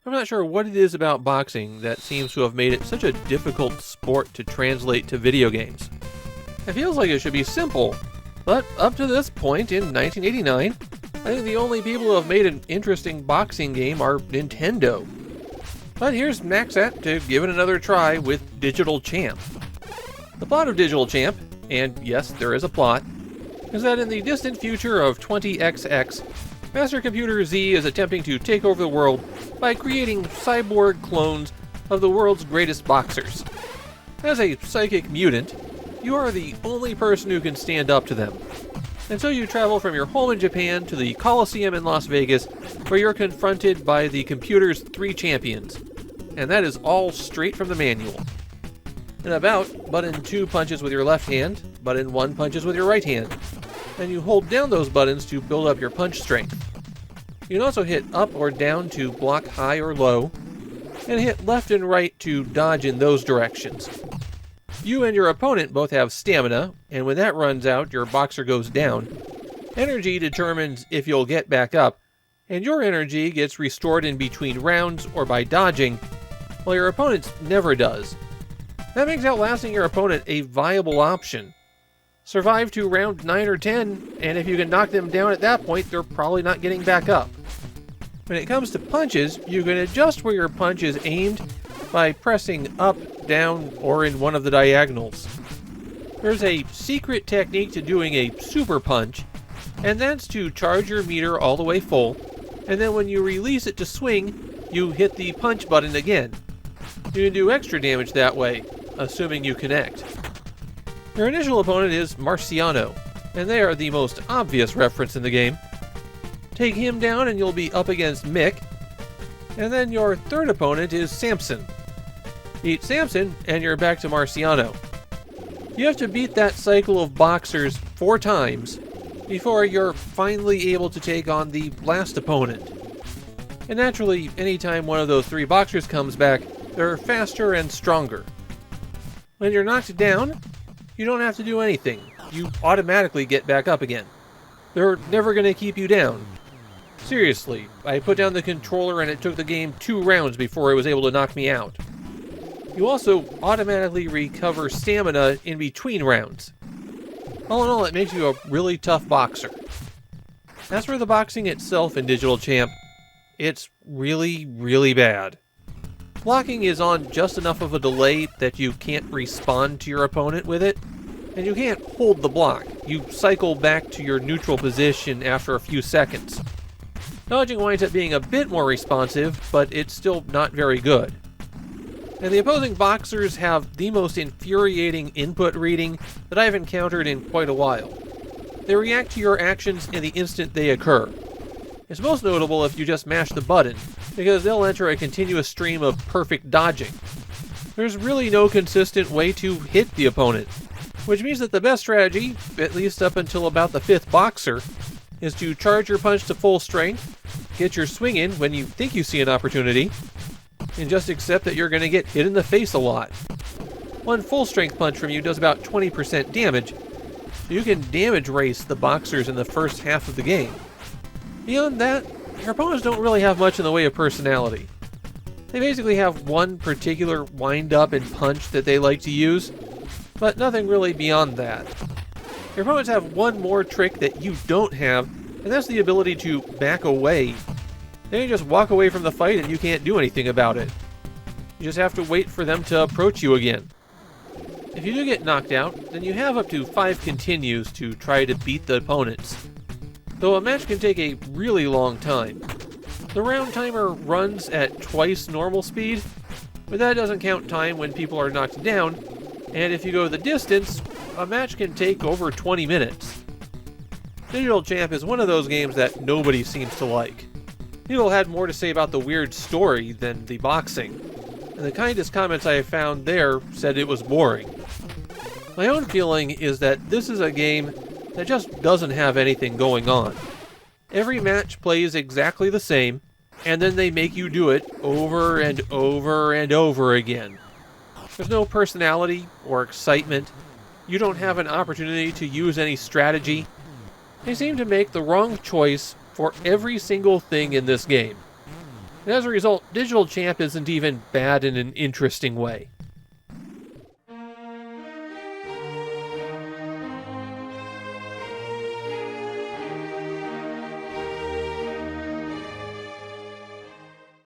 I'm not sure what it is about boxing that seems to have made it such a difficult sport to translate to video games. It feels like it should be simple, but up to this point in 1989, I think the only people who have made an interesting boxing game are Nintendo. But here's Maxat to give it another try with Digital Champ. The plot of Digital Champ, and yes, there is a plot, is that in the distant future of 20XX, Master Computer Z is attempting to take over the world by creating cyborg clones of the world's greatest boxers. As a psychic mutant, you are the only person who can stand up to them. And so you travel from your home in Japan to the Coliseum in Las Vegas, where you're confronted by the computer's 3 champions. And that is all straight from the manual. In a bout, button 2 punches with your left hand, button 1 punches with your right hand. And you hold down those buttons to build up your punch strength. You can also hit up or down to block high or low, and hit left and right to dodge in those directions. You and your opponent both have stamina, and when that runs out, your boxer goes down. Energy determines if you'll get back up, and your energy gets restored in between rounds or by dodging, while your opponent's never does. That makes outlasting your opponent a viable option. Survive to round 9 or 10, and if you can knock them down at that point, they're probably not getting back up. When it comes to punches, you can adjust where your punch is aimed by pressing up, down, or in one of the diagonals. There's a secret technique to doing a super punch, and that's to charge your meter all the way full, and then when you release it to swing, you hit the punch button again. You can do extra damage that way, assuming you connect. Your initial opponent is Marciano, and they are the most obvious reference in the game. Take him down and you'll be up against Mick, and then your third opponent is Samson. Beat Samson and you're back to Marciano. You have to beat that cycle of boxers 4 times before you're finally able to take on the last opponent. And naturally, anytime one of those 3 boxers comes back, they're faster and stronger. When you're knocked down, you don't have to do anything. You automatically get back up again. They're never going to keep you down. Seriously, I put down the controller and it took the game 2 rounds before it was able to knock me out. You also automatically recover stamina in between rounds. All in all, it makes you a really tough boxer. As for the boxing itself in Digital Champ, it's really, really bad. Blocking is on just enough of a delay that you can't respond to your opponent with it, and you can't hold the block. You cycle back to your neutral position after a few seconds. Dodging winds up being a bit more responsive, but it's still not very good. And the opposing boxers have the most infuriating input reading that I've encountered in quite a while. They react to your actions in the instant they occur. It's most notable if you just mash the button, because they'll enter a continuous stream of perfect dodging. There's really no consistent way to hit the opponent, which means that the best strategy, at least up until about the 5th boxer, is to charge your punch to full strength, get your swing in when you think you see an opportunity, and just accept that you're going to get hit in the face a lot. One full strength punch from you does about 20% damage, so you can damage race the boxers in the first half of the game. Beyond that, your opponents don't really have much in the way of personality. They basically have one particular wind-up and punch that they like to use, but nothing really beyond that. Your opponents have one more trick that you don't have, and that's the ability to back away. They can just walk away from the fight and you can't do anything about it. You just have to wait for them to approach you again. If you do get knocked out, then you have up to 5 continues to try to beat the opponents, though a match can take a really long time. The round timer runs at twice normal speed, but that doesn't count time when people are knocked down, and if you go the distance, a match can take over 20 minutes. Digital Champ is one of those games that nobody seems to like. People had more to say about the weird story than the boxing, and the kindest comments I have found there said it was boring. My own feeling is that this is a game that just doesn't have anything going on. Every match plays exactly the same, and then they make you do it over and over and over again. There's no personality or excitement. You don't have an opportunity to use any strategy. They seem to make the wrong choice for every single thing in this game. And as a result, Digital Champ isn't even bad in an interesting way.